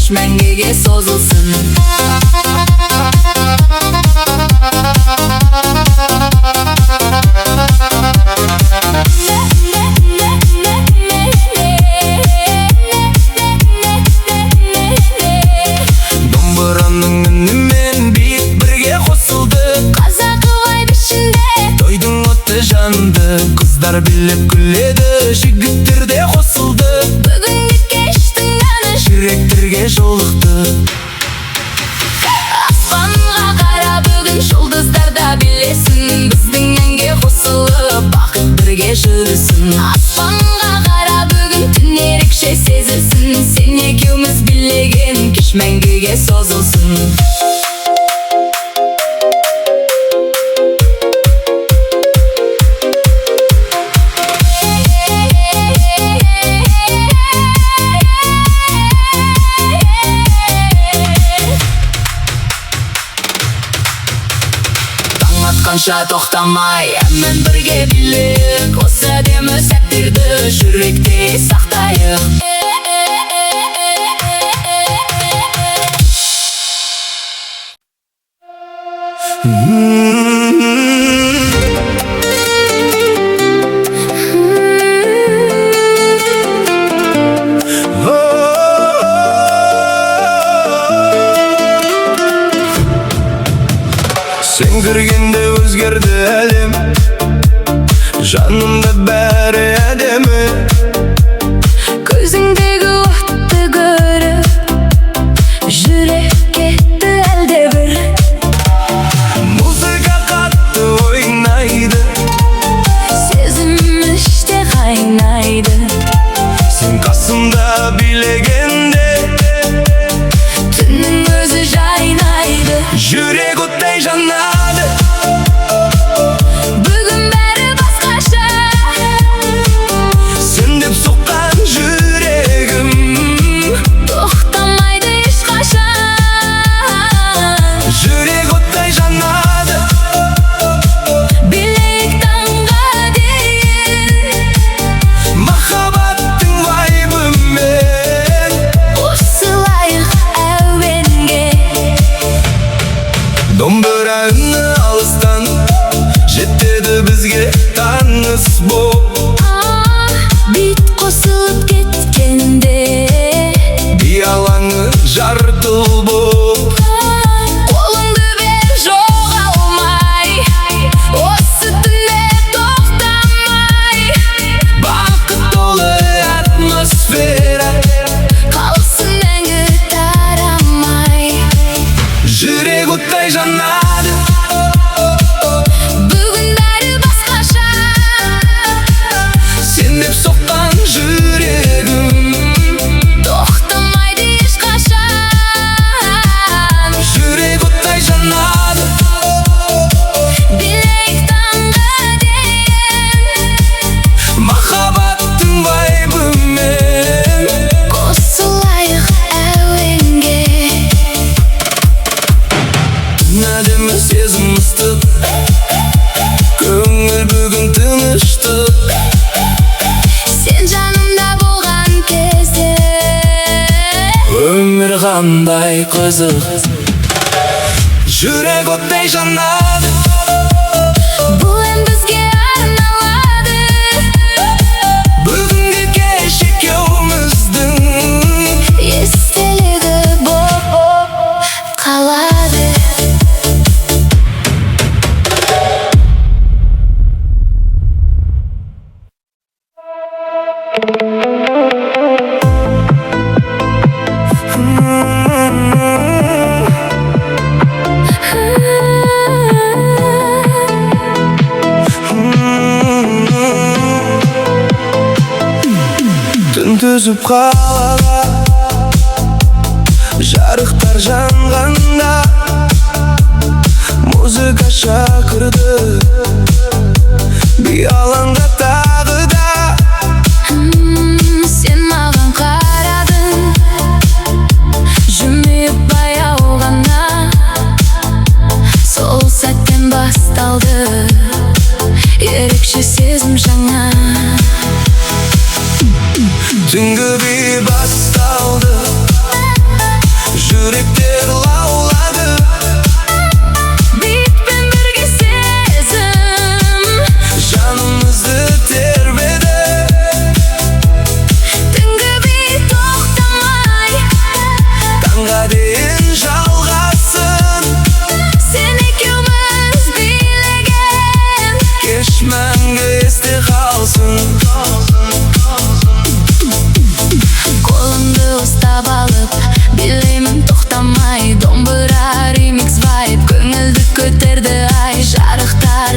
кеш мәңгіге созылсын. Домбыраның үнімен бит бірге қосылды. Қазақы вайб ішінде Тойдың оты жанды. Қыздар билеп күледі, жігіттер де қосылды. бүгінгі кештің әні Жүректерге жолықты. аспанға қара, бүгін жұлдыздар да билесін. Біздің әнге қосылып бақыт бірге жүрсін. Аспанға қара, бүгін түн ерекше сезілсін. Сен екеуміз билеген кеш мәңгіге созылсын. Таң атқанша тоқтамай әмін бірге билейік. Осы әдемі сәттерді жүректе сақтайық. Сен кіргенде өзгерді әлем, жанымда бәрі әдемі. Көзіңдегі отты көріп жүрек кетті әлде бір. Музыка қатты ойнайды, Сезім іште қайнайды. сен қасымда билегенде Түннің өзі жайнайды. жүрек оттай жанады. Бүгін бәрі басқаша. Сен деп соққан жүрегім Тоқтамайды ешқашан. жүрек оттай жанады. Билейік таңға дейін, Махаббаттың вайбымен қосылайық әуенге. домбыра үні алыстан жетеді бізге таныс боп. Бит қосылып кеткенде Би алаңы жартыл боп. қолыңды бер жоғалмай, осы түнде тоқтамай. Бақыт толы атмосфера Қалсын мәңгі тарамай. жүрек оттай жанады. Бүгін бәрі басқаша. Сен деп соққан жүрегім Тоқтамайды ешқашан. жүрек оттай жанады. Билейік таңға дейін, Махаббаттың вайбымен қосылайық әуенге. әдемі сезім ыстық, көңіл бүгін тыныштық. Сен жанымда болған кезде Өмір қандай қызық, жүрек оттай жанады. бұл ән бізге арналады. Бүгінгі кеш екеуміздің Естелігі боп қалады. түн түсіп қалаға, жарықтар жанғанда, музыка шақырды би алаңға тағы да. Сен маған қарадың, жымиып баяу ғана. Сол сәттен басталды ерекше сезім жаңа. Түнгі би басталды,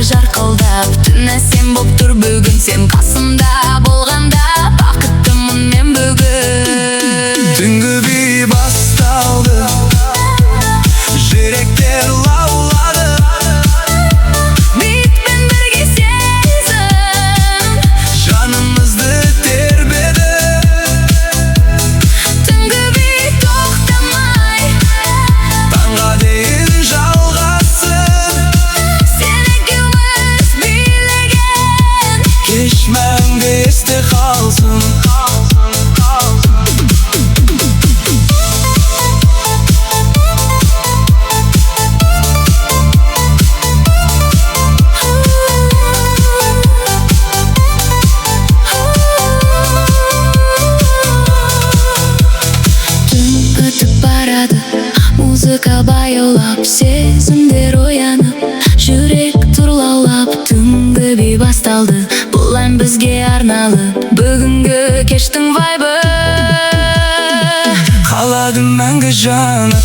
жарқылдап, түн әсем боп тұр бүгін. Сен қасымда болғанда бақыттымын мен бүгін. Түнгі би басталды, жүректер лаулады, битпен бірге сезім жанымызды тербеді. Түнгі би тоқтамай, Таңға дейін жалғасын, сен екеуміз билеген. кеш мәңгі есте қалсын. Түн өтіп барады, музыка баяулап, сезімдер оянып, жүрек тұрлаулап. Түнгі би басталды, бұл ән бізге арналып, бүгінгі кештің вайбы. Қалады мәңгі жанып.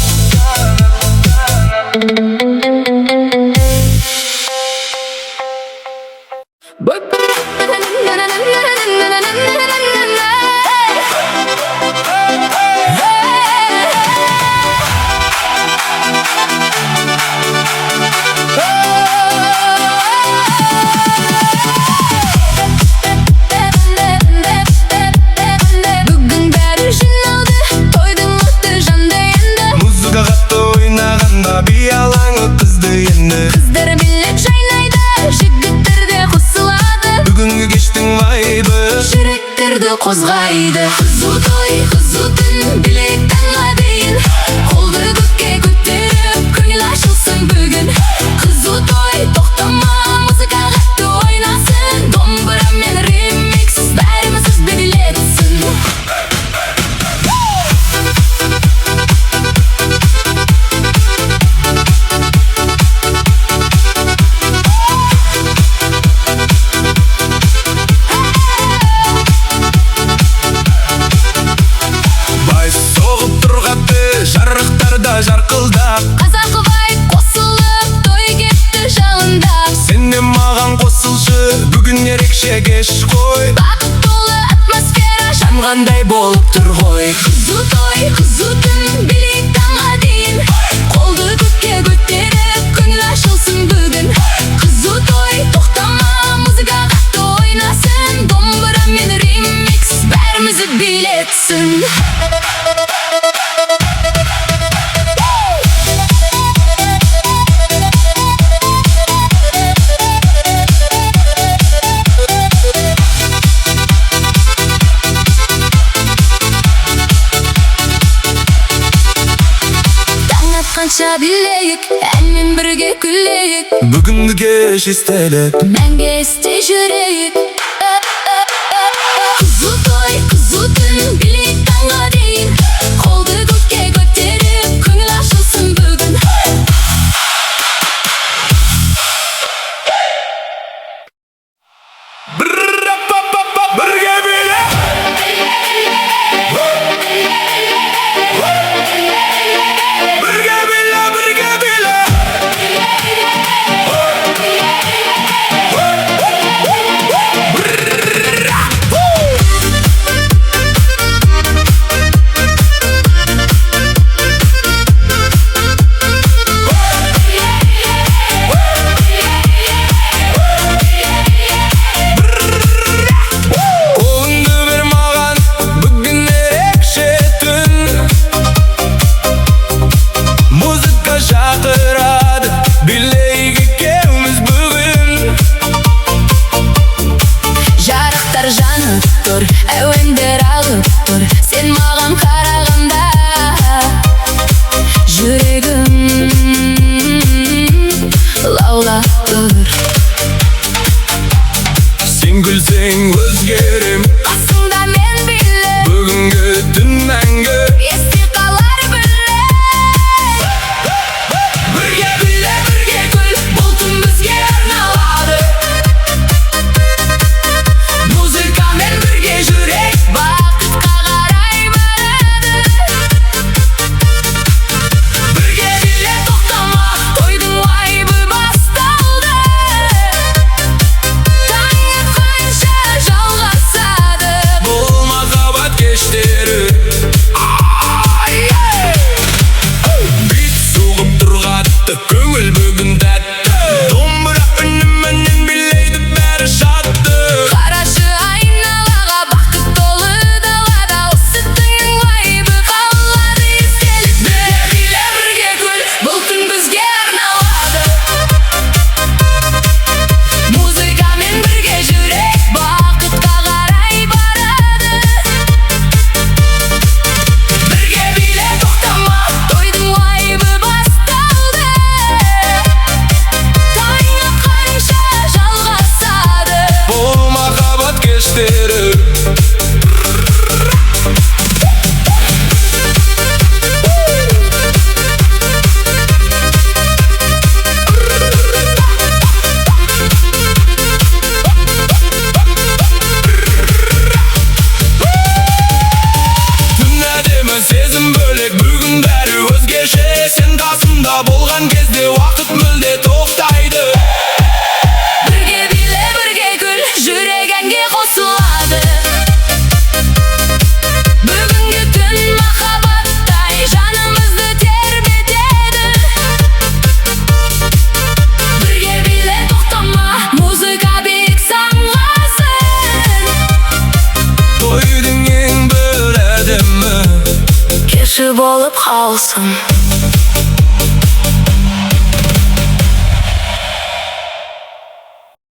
Бүгін бәрі жиналды, тойдың оты жанды енді. Музыка қатты ойнағанда би алаңы қызды енді. Қыздар билеп жайнайды, жігіттер де қосылады, Бүгінгі кештің вайбы жүректерді қозғайды. Қызу той, қызу түн, билейік таңға дейін. Қолды көкке көтеріп, көңіл ашылсын бүгін. Қызу той, тоқтама, музыка қатты ойнасын, домбыра мен ремикс, бәріміз үзбей билетсін. бай соғып тұрғатты, жарықтарда жарқылдап. Қазақы вайб қосылып, той кетті жалындап. Сен де маған қосылшы, бүгін ерекше кеш қой. Бақыт толы атмосфера жанғандай болып тұр ғой. Қызу той, қызу түн, билейік таңға дейін. Қолды көкке көтеріп, көңіл ашылсын бүгін. Қызу той, тоқтама, музыка қатты ойнасын, домбыра мен ремикс, бәрімізді билетсін. Таң атқанша билейік, әнмен бірге күлейік, Бүгінгі кеш естелік, мәңгі есте жүрейік. Қызу той, қызу түн, билейік таңға дейін. Қолды көкке көтеріп, көңіл ашылсын бүгін. бірге биле. Бірге биле, бірге биле. тойдың ең бір әдемі кеші болып қалсын.